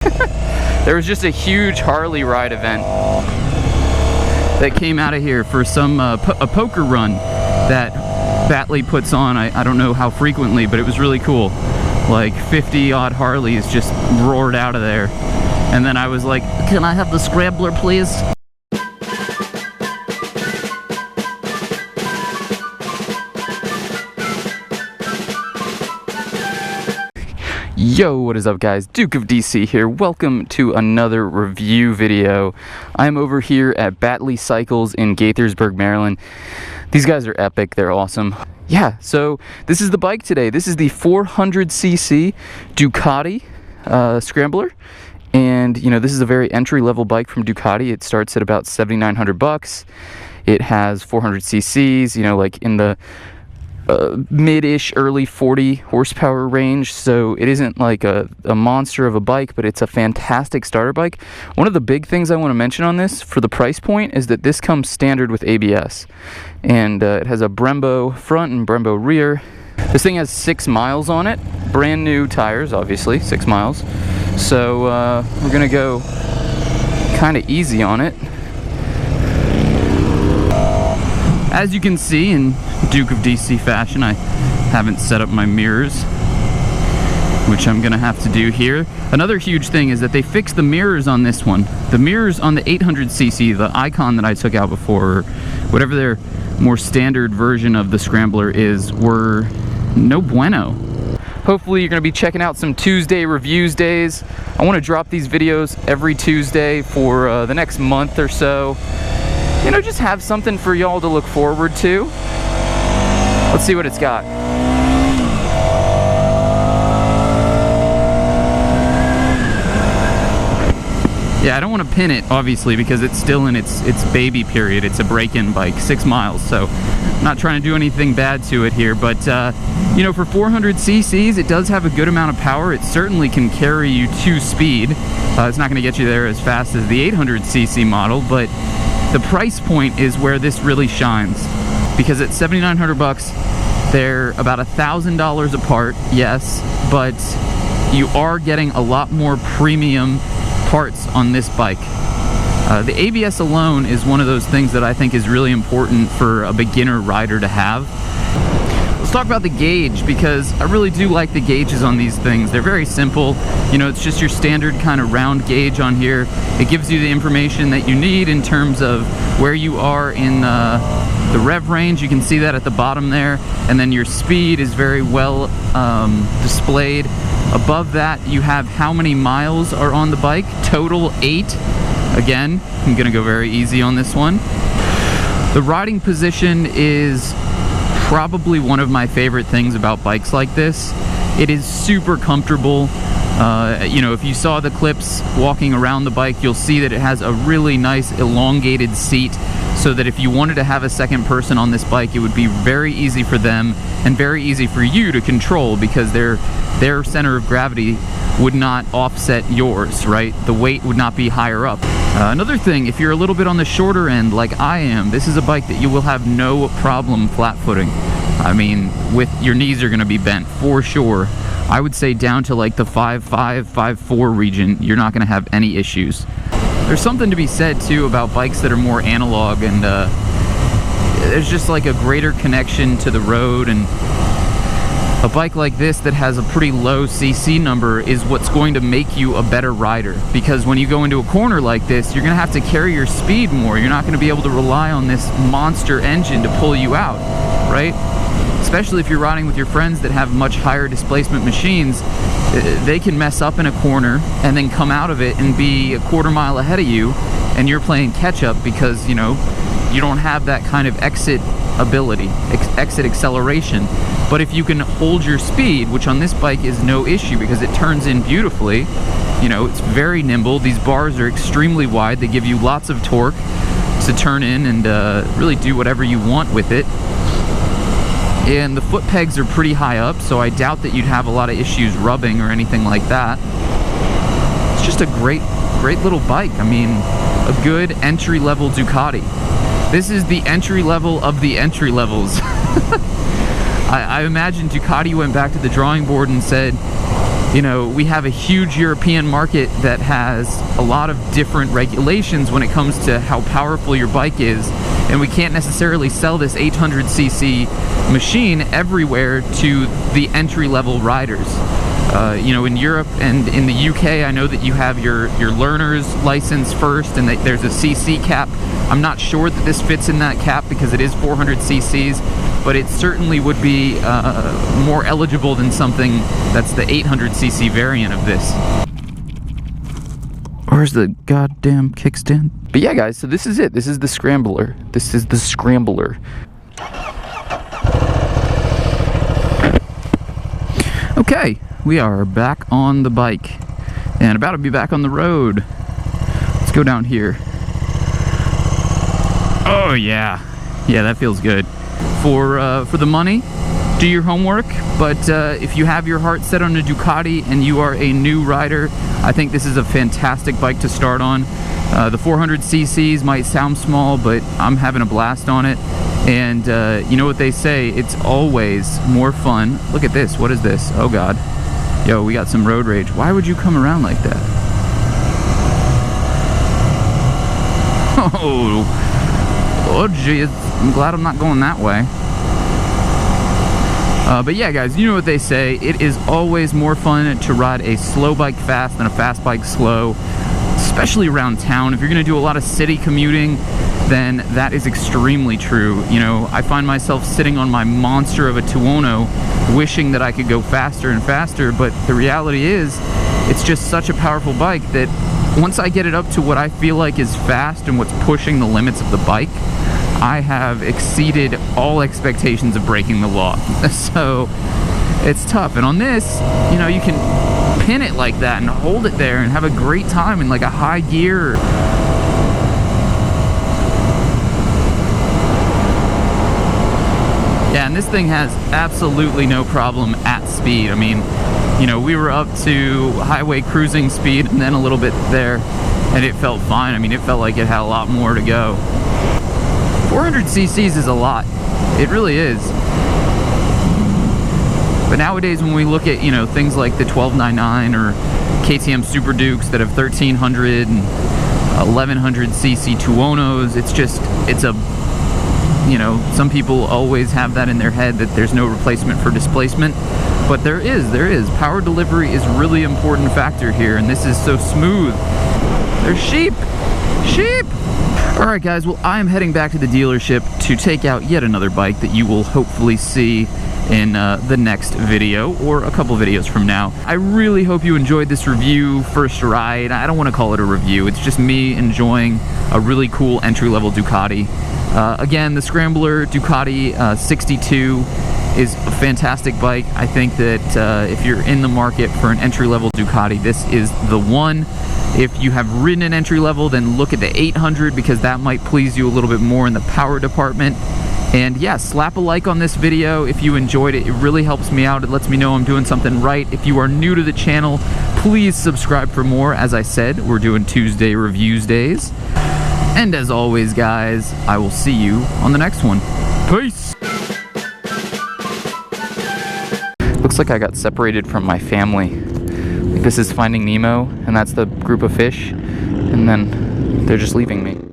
There was just a huge Harley ride event that came out of here for some a poker run that Battley puts on. I don't know how frequently, but it was really cool. Like 50 odd Harleys just roared out of there. And then I was like, can I have the Scrambler, please? Yo, what is up guys? DukeOfDC here. Welcome to another review video. I'm over here at Battley Cycles in Gaithersburg, Maryland. These guys are epic, they're awesome. Yeah, so this is the bike today. This is the 400cc Ducati Scrambler. And you know, this is a very entry-level bike from Ducati. It starts at about $7,900. It has 400 cc's, you know, like in the mid-ish, early 40 horsepower range, so it isn't like a monster of a bike, but it's a fantastic starter bike. One of the big things I want to mention on this, for the price point, is that this comes standard with ABS, and it has a Brembo front and Brembo rear. This thing has 6 miles on it, brand new tires, obviously, 6 miles, so we're gonna go kind of easy on it. As you can see, in DukeOfDC fashion, I haven't set up my mirrors, which I'm gonna have to do here. Another huge thing is that they fixed the mirrors on this one. The mirrors on the 800cc, the Icon that I took out before, or whatever their more standard version of the Scrambler is, were no bueno. Hopefully you're gonna be checking out some Tuesday reviews days. I wanna drop these videos every Tuesday for the next month or so. You know, just have something for y'all to look forward to. Let's see what it's got. Yeah, I don't want to pin it, obviously, because it's still in its baby period. It's a break-in bike, 6 miles, so I'm not trying to do anything bad to it here. But, you know, for 400 cc's, it does have a good amount of power. It certainly can carry you to speed. It's not going to get you there as fast as the 800cc model, but the price point is where this really shines, because at $7,900 they're about $1,000 apart, yes, but you are getting a lot more premium parts on this bike. The ABS alone is one of those things that I think is really important for a beginner rider to have. Let's talk about the gauge, because I really do like the gauges on these things. They're very simple. You know, it's just your standard kind of round gauge on here. It gives you the information that you need in terms of where you are in the rev range. You can see that at the bottom there. And then your speed is very well displayed. Above that, you have how many miles are on the bike. Total 8. Again, I'm gonna go very easy on this one. The riding position is probably one of my favorite things about bikes like this. It is super comfortable. You know, if you saw the clips walking around the bike, you'll see that it has a really nice elongated seat, so that if you wanted to have a second person on this bike, it would be very easy for them and very easy for you to control, because their center of gravity would not offset yours, right? The weight would not be higher up. Another thing, if you're a little bit on the shorter end like I am, this is a bike that you will have no problem flat footing. I mean, your knees are going to be bent for sure. I would say down to like the 5.5, 5.4 region, you're not going to have any issues. There's something to be said too about bikes that are more analog, and there's just like a greater connection to the road, and a bike like this that has a pretty low cc number is what's going to make you a better rider, because when you go into a corner like this, you're going to have to carry your speed more. You're not going to be able to rely on this monster engine to pull you out, right? Especially if you're riding with your friends that have much higher displacement machines. They can mess up in a corner and then come out of it and be a quarter mile ahead of you, and you're playing catch up because, you know, you don't have that kind of exit ability, exit acceleration. But if you can hold your speed, which on this bike is no issue because it turns in beautifully, you know, it's very nimble. These bars are extremely wide. They give you lots of torque to turn in and really do whatever you want with it. And the foot pegs are pretty high up, so I doubt that you'd have a lot of issues rubbing or anything like that. It's just a great little bike. I mean, a good entry-level Ducati. This is the entry level of the entry levels. I imagine Ducati went back to the drawing board and said, You know, we have a huge European market that has a lot of different regulations when it comes to how powerful your bike is, and we can't necessarily sell this 800cc machine everywhere to the entry-level riders. You know, in Europe and in the UK, I know that you have your learner's license first, and that there's a cc cap. I'm not sure that this fits in that cap because it is 400 cc's, but it certainly would be more eligible than something that's the 800cc variant of this. Where's the goddamn kickstand? But yeah, guys, so this is it. This is the Scrambler. This is the Scrambler. Okay, we are back on the bike and about to be back on the road. Let's go down here. Oh yeah, yeah, that feels good. For the money, do your homework, but if you have your heart set on a Ducati and you are a new rider, I think this is a fantastic bike to start on. The 400 cc's might sound small, but I'm having a blast on it. And you know what they say, it's always more fun. Look at this, what is this? Oh God. Yo, we got some road rage. Why would you come around like that? Oh geez, I'm glad I'm not going that way. But yeah, guys, you know what they say, it is always more fun to ride a slow bike fast than a fast bike slow, especially around town. If you're gonna do a lot of city commuting, then that is extremely true. You know, I find myself sitting on my monster of a Tuono wishing that I could go faster and faster, but the reality is it's just such a powerful bike that once I get it up to what I feel like is fast and what's pushing the limits of the bike, I have exceeded all expectations of breaking the law. So it's tough. And on this, you know, you can pin it like that and hold it there and have a great time in like a high gear. Yeah, and this thing has absolutely no problem at speed. I mean, you know, we were up to highway cruising speed and then a little bit there, and it felt fine. I mean, it felt like it had a lot more to go. 400 cc's is a lot. It really is. But nowadays when we look at, you know, things like the 1299 or KTM Super Dukes that have 1300 and 1100 cc Tuonos, it's a, you know, some people always have that in their head that there's no replacement for displacement, but there is. Power delivery is a really important factor here, and this is so smooth. There's sheep! Alright guys, well I am heading back to the dealership to take out yet another bike that you will hopefully see in the next video or a couple videos from now. I really hope you enjoyed this review, first ride. I don't want to call it a review, it's just me enjoying a really cool entry-level Ducati. Again, the Scrambler Ducati 62 is a fantastic bike. I think that if you're in the market for an entry-level Ducati, this is the one. If you have ridden an entry-level, then look at the 800 because that might please you a little bit more in the power department. And yeah, slap a like on this video if you enjoyed it. It really helps me out. It lets me know I'm doing something right. If you are new to the channel, please subscribe for more. As I said, we're doing Tuesday reviews days. And as always, guys, I will see you on the next one. Peace! Looks like I got separated from my family. This is Finding Nemo, and that's the group of fish, and then they're just leaving me.